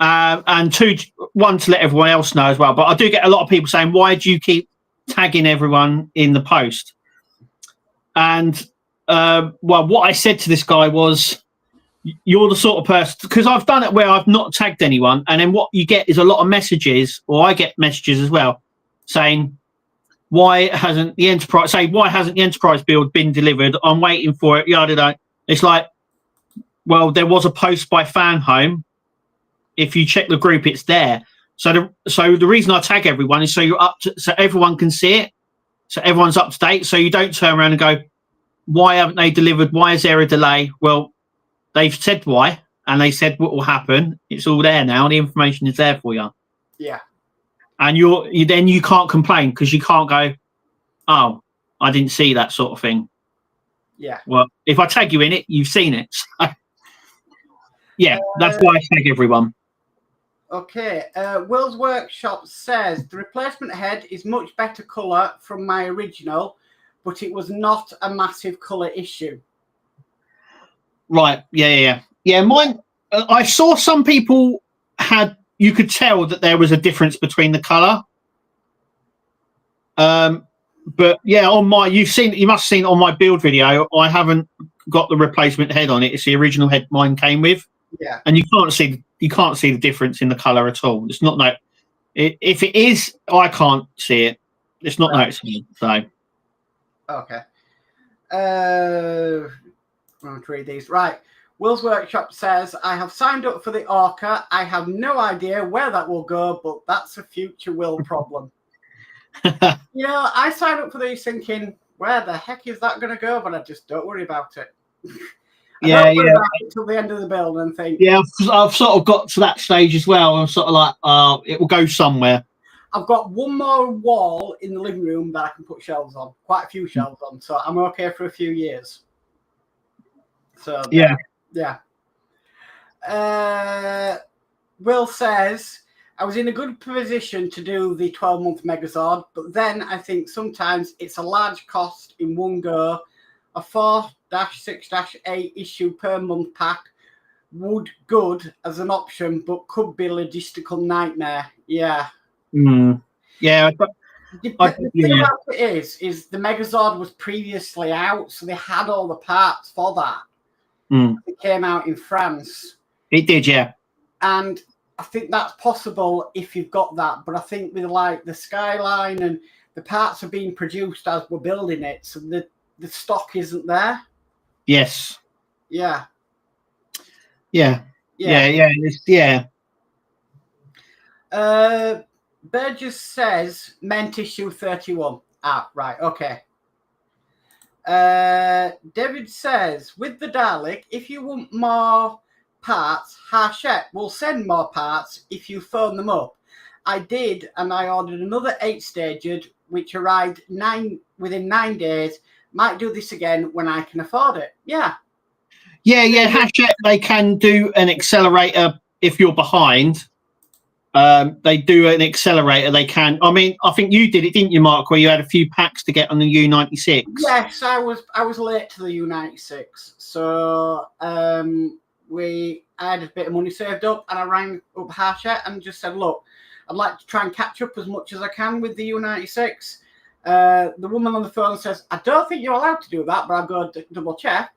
And two, one, to let everyone else know as well. But I do get a lot of people saying, why do you keep tagging everyone in the post? And what I said to this guy was, you're the sort of person, because I've done it where I've not tagged anyone, and then what you get is a lot of messages, or I get messages as well, saying, why hasn't the Enterprise build been delivered? I'm waiting for it. Yada yada. It's like, well, there was a post by Fan Home. If you check the group, it's there. So the reason I tag everyone is so you're so everyone can see it, so everyone's up to date. So you don't turn around and go, why haven't they delivered? Why is there a delay? Well, they've said why, and they said what will happen. It's all there now. The information is there for you. Yeah. And then you can't complain, because you can't go, oh, I didn't see that sort of thing. Yeah. Well, if I tag you in it, you've seen it. So, yeah, that's why I tag everyone. Okay. Will's Workshop says the replacement head is much better colour from my original, but it was not a massive colour issue. Right. Yeah. Mine. I saw some people had. You could tell that there was a difference between the colour. But yeah, on my, you must have seen on my build video, I haven't got the replacement head on it. It's the original head mine came with. Yeah. And you can't see the difference in the colour at all. It's not if it is, I can't see it. It's not noticeable. So. Okay. I'm going to read these. Right. Will's Workshop says, I have signed up for the Orca. I have no idea where that will go, but that's a future Will problem. I signed up for these thinking, where the heck is that going to go? But I just don't worry about it. I don't worry about it till the end of the build and think. Yeah, I've sort of got to that stage as well. I'm sort of like, it will go somewhere. I've got one more wall in the living room that I can put shelves on, quite a few shelves on, so I'm okay for a few years. So yeah. Will says, I was in a good position to do the 12-month Megazord, but then I think sometimes it's a large cost in one go. A 4-6-8 issue per month pack would good as an option, but could be a logistical nightmare. Yeah. Yeah. The thing about it is the Megazord was previously out, so they had all the parts for that. It came out in France. It did, yeah. And I think that's possible if you've got that. But I think with like the Skyline and the parts are being produced as we're building it, so the stock isn't there. Yes. Yeah. Yeah. Yeah. Yeah. Burgess says meant issue 31. Ah, right. Okay. David says, with the Dalek, if you want more parts, Hachette will send more parts if you phone them up. I did, and I ordered another 8-staged, which arrived within 9 days. Might do this again when I can afford it. Yeah. Hachette, they can do an accelerator if you're behind. They do an accelerator. They can. I mean, I think you did it, didn't you, Mark? Where you had a few packs to get on the U96. Yes, I was late to the U96, so I had a bit of money saved up, and I rang up Hachette and just said, "Look, I'd like to try and catch up as much as I can with the U96." The woman on the phone says, "I don't think you're allowed to do that, but I'll go double check."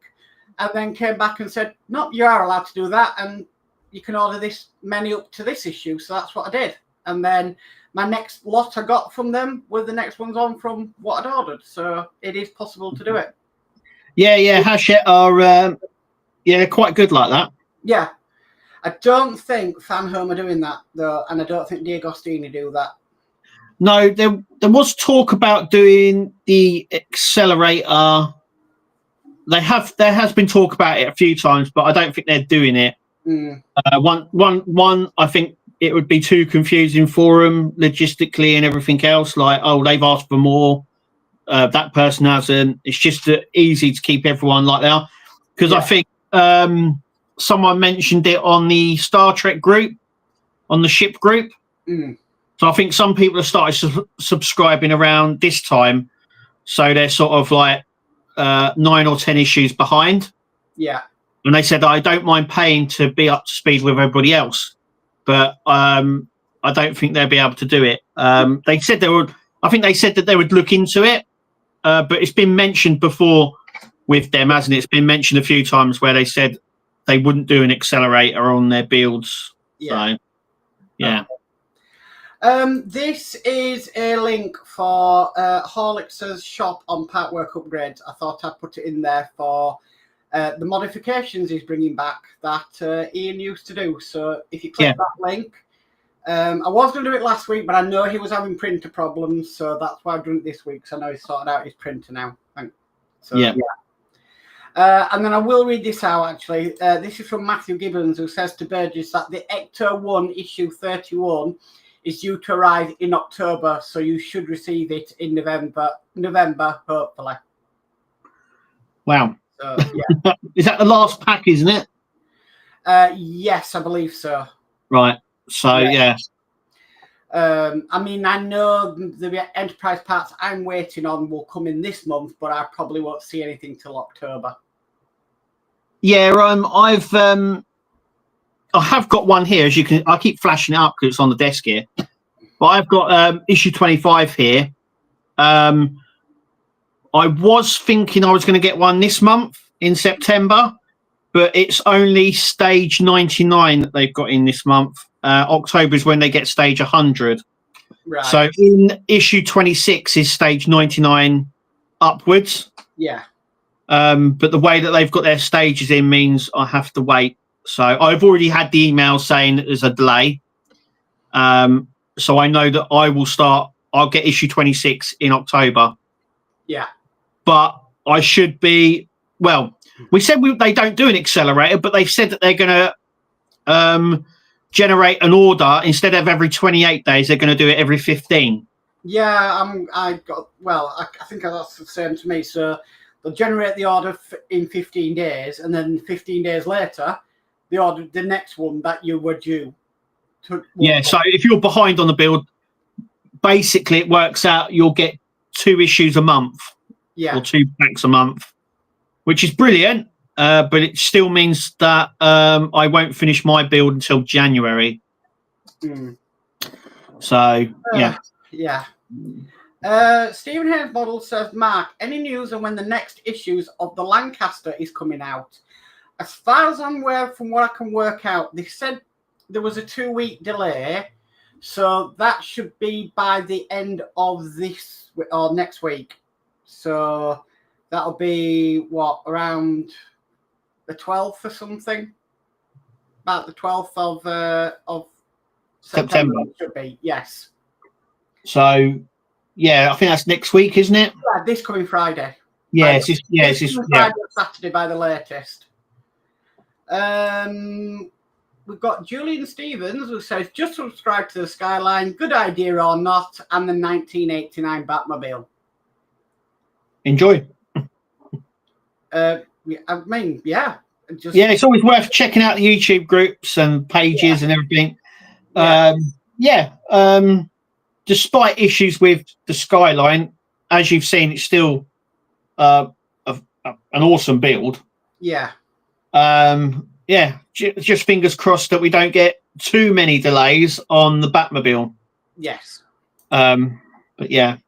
And then came back and said, "No, you are allowed to do that, and you can order this many up to this issue." So that's what I did. And then my next lot I got from them were the next ones on from what I'd ordered. So it is possible to do it. Yeah. Hachette are, they're quite good like that. Yeah. I don't think Fan Home are doing that, though, and I don't think D'Agostini do that. No, there was talk about doing the accelerator. There has been talk about it a few times, but I don't think they're doing it. One, I think it would be too confusing for them logistically and everything else. Like, oh, they've asked for more, that person hasn't. It's just easy to keep everyone like they are. Because I think someone mentioned it on the Star Trek group, on the ship group. So I think some people have started subscribing around this time, so they're sort of like 9 or 10 issues behind. Yeah. And they said, I don't mind paying to be up to speed with everybody else, but I don't think they'll be able to do it. They said I think they said that they would look into it, but it's been mentioned before with them, hasn't it? It's been mentioned a few times where they said they wouldn't do an accelerator on their builds. Yeah. So, yeah. This is a link for Horlicks's shop on Partwork upgrades. I thought I'd put it in there for the modifications he's bringing back that Ian used to do. So if you click that link, I was going to do it last week, but I know he was having printer problems, so that's why I've done it this week. So I know he's sorted out his printer now. And then I will read this out, actually. This is from Matthew Gibbons, who says to Burgess that the Ecto 1 issue 31 is due to arrive in October, so you should receive it in November, hopefully. Wow. So, is that the last pack, isn't it? Yes, I believe so. Right. So, yeah. I mean, I know the Enterprise parts I'm waiting on will come in this month, but I probably won't see anything till October. Yeah, I have got one here, as you can. I keep flashing it up because it's on the desk here. But I've got issue 25 here. I was thinking I was going to get one this month in September, but it's only stage 99 that they've got in this month. October is when they get stage 100. Right. So in issue 26 is stage 99 upwards. Yeah. But the way that they've got their stages in means I have to wait. So I've already had the email saying that there's a delay. So I know that I'll get issue 26 in October. Yeah. But I should be, we said they don't do an accelerator, but they've said that they're going to generate an order instead of every 28 days, they're going to do it every 15. Yeah, I think that's the same to me. So they'll generate the order in 15 days, and then 15 days later, the next one that you were due to. Yeah, so if you're behind on the build, basically it works out you'll get 2 issues a month. Yeah. Or 2 packs a month, which is brilliant. But it still means that I won't finish my build until January. So, yeah. Yeah. Stephen Haynes Model says, Mark, any news on when the next issues of the Lancaster is coming out? As far as I'm aware, from what I can work out, they said there was a 2-week delay. So that should be by the end of this or next week. So That'll be what, around the 12th or something? About the 12th of September. It should be, yes. So, yeah, I think that's next week, isn't it? Yeah, this coming Friday. Yeah, Friday or Saturday by the latest. We've got Julian Stevens who says, just subscribe to the Skyline, good idea or not, and the 1989 Batmobile. Enjoy. I mean, yeah. Yeah, it's always worth checking out the YouTube groups and pages and everything. Despite issues with the Skyline, as you've seen, it's still an awesome build. Yeah. Just fingers crossed that we don't get too many delays on the Batmobile. Yes. But yeah.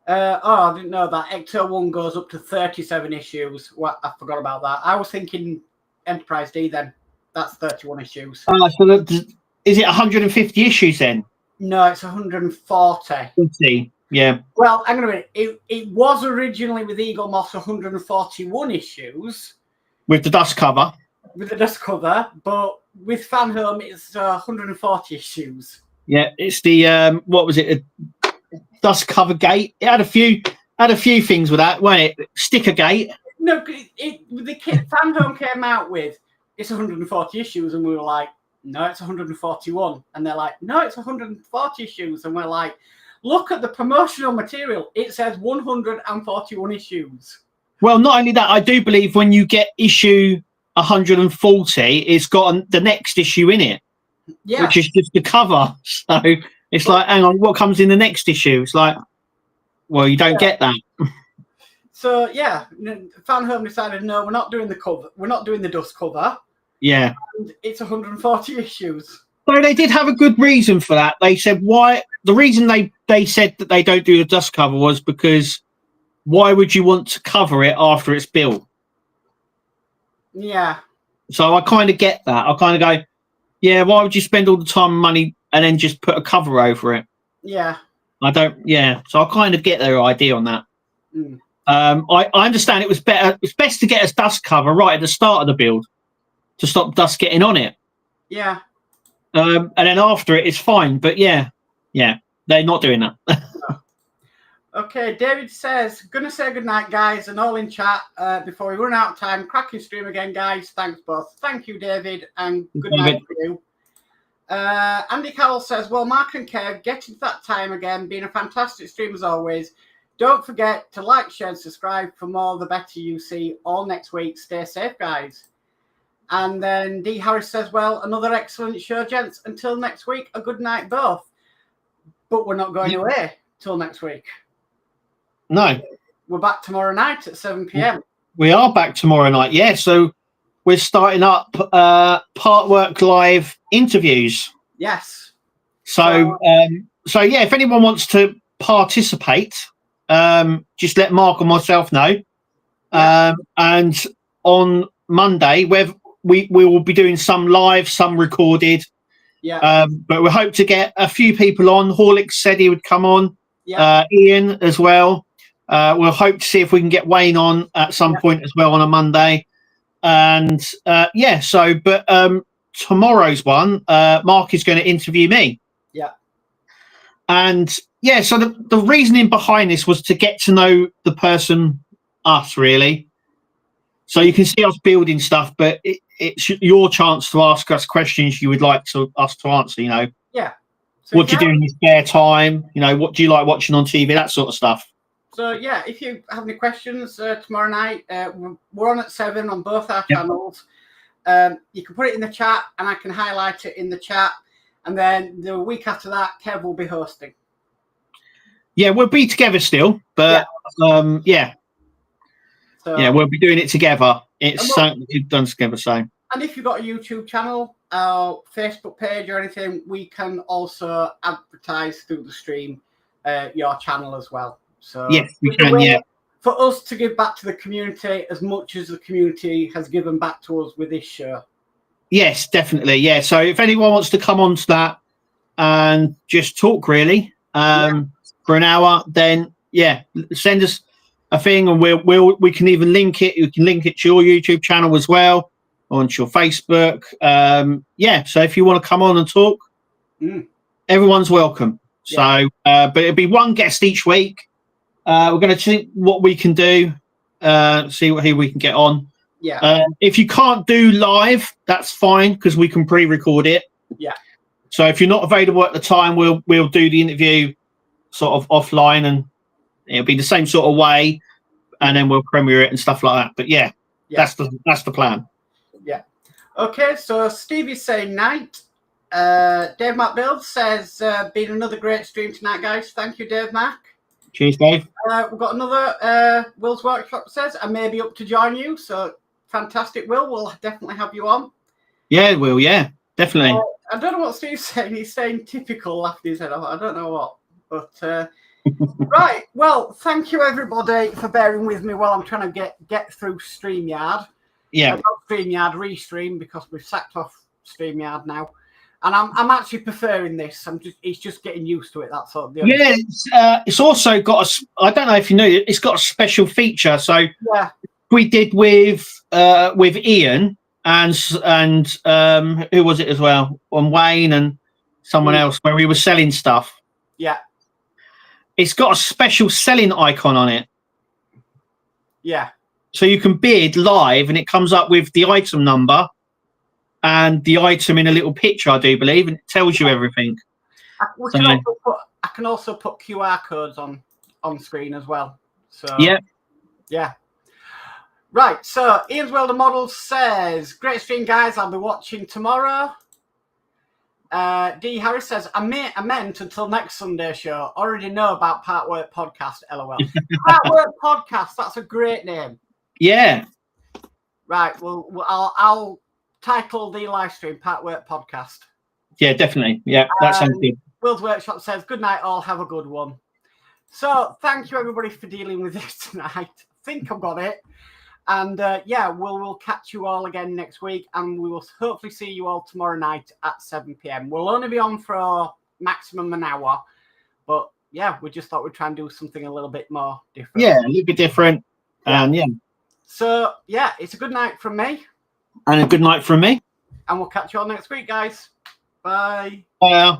I didn't know that. Ecto 1 goes up to 37 issues. What? I forgot about that. I was thinking Enterprise D then. That's 31 issues. So is it 150 issues then? No, it's 140. 50, yeah. Well, hang on a minute. It was originally with Eagle Moss 141 issues. With the dust cover. With the dust cover, but with Fan Home, it's 140 issues. Yeah, it's the what was it? A dust cover gate. It had a few things with that, wasn't it? Sticker gate. No, Fan Home came out with it's 140 issues, and we were like, no, it's 141, and they're like, no, it's 140 issues, and we're like, look at the promotional material. It says 141 issues. Well, not only that, I do believe when you get issue 140, it's got the next issue in it, which is just the cover. So it's like, hang on, what comes in the next issue? It's like, well, you don't get that. So yeah, Fan Home decided, no, we're not doing the cover. We're not doing the dust cover. Yeah, and it's 140 issues. So they did have a good reason for that. They said the reason they said that they don't do the dust cover was because why would you want to cover it after it's built? Yeah. So I kind of get that. I kind of go, yeah, why would you spend all the time and money and then just put a cover over it? Yeah. I don't. Yeah. So I kind of get their idea on that. Mm. I understand it was better. It's best to get a dust cover right at the start of the build to stop dust getting on it. Yeah. And then after it, it's fine. But yeah, they're not doing that. No. Okay, David says, gonna say goodnight, guys, and all in chat before we run out of time. Cracking stream again, guys. Thanks both. Thank you, David, and good night to you. Andy Carroll says, well, Mark and Kev, getting to that time again, being a fantastic stream as always. Don't forget to like, share, and subscribe for more The Better You See all next week. Stay safe, guys. And then D. Harris says, well, another excellent show, gents. Until next week, a good night both. But we're not going away till next week. No. We're back tomorrow night at 7 p.m. We are back tomorrow night, yeah. So we're starting up Partwork Live interviews. Yes. So, yeah, if anyone wants to participate, just let Mark or myself know. Yeah. And on Monday, we will be doing some live, some recorded. Yeah. But we hope to get a few people on. Horlicks said he would come on. Yeah. Ian as well. We'll hope to see if we can get Wayne on at some point as well on a Monday. And tomorrow's one, Mark is going to interview me. Yeah. And yeah, so the reasoning behind this was to get to know the person, us really. So you can see us building stuff, but it's your chance to ask us questions you would like us to answer, you know. Yeah. So what do you do in your spare time? You know, what do you like watching on TV? That sort of stuff. So, yeah, if you have any questions tomorrow night, we're on at 7 on both our channels. You can put it in the chat and I can highlight it in the chat. And then the week after that, Kev will be hosting. Yeah, we'll be together still, but So, we'll be doing it together. It's something we've done together. So, and if you've got a YouTube channel, our Facebook page or anything, we can also advertise through the stream your channel as well. So yes, we can. Yeah, for us to give back to the community as much as the community has given back to us with this show. Yes, definitely. Yeah. So if anyone wants to come on to that and just talk really for an hour, then send us a thing, and we can even link it. You can link it to your YouTube channel as well, or to your Facebook. So if you want to come on and talk, everyone's welcome. Yeah. So, but it'll be one guest each week. We're going to see what we can do, see who we can get on. Yeah. If you can't do live, that's fine because we can pre-record it. Yeah. So if you're not available at the time, we'll do the interview sort of offline, and it'll be the same sort of way, and then we'll premiere it and stuff like that. But yeah. That's the plan. Yeah. Okay. So Stevie's saying night. Dave Mac Build says, been another great stream tonight, guys. Thank you, Dave Mac. Cheers, Dave. We've got another Will's Workshop says, I may be up to join you. So fantastic, Will. We'll definitely have you on. Yeah, Will. Yeah, definitely. I don't know what Steve's saying. He's saying typical, laughing his head off. I don't know what. But right. Well, thank you, everybody, for bearing with me while I'm trying to get through StreamYard. Yeah. I've got StreamYard Restream because we've sacked off StreamYard now. And I'm actually preferring this. It's just getting used to it. That's all. Yeah, it's also got I don't know if you know, it's got a special feature. So yeah, we did with Ian and who was it as well? On Wayne and someone else, where we were selling stuff. Yeah, it's got a special selling icon on it. Yeah. So you can bid live, and it comes up with the item number and the item in a little picture, I do believe, and it tells you everything. I can also put QR codes on screen as well. So yeah. Right. So Ian's Welder Models says, "Great stream, guys. I'll be watching tomorrow." D Harris says, I meant until next Sunday show. Already know about Partwork Podcast. LOL. Partwork Podcast. That's a great name. Yeah. Right. Well, I'll title the live stream Partwork Podcast. Yeah, definitely. Yeah, that sounds good. Will's Workshop says, good night all, have a good one. So thank you everybody for dealing with this tonight. I think I've got it. And yeah, we'll catch you all again next week, and we will hopefully see you all tomorrow night at 7 p.m. We'll only be on for a maximum an hour, but yeah, we just thought we'd try and do something a little bit more different. Yeah, a little bit different. Yeah. So yeah, it's a good night from me. And a good night from me. And we'll catch you all next week, guys. Bye. Bye.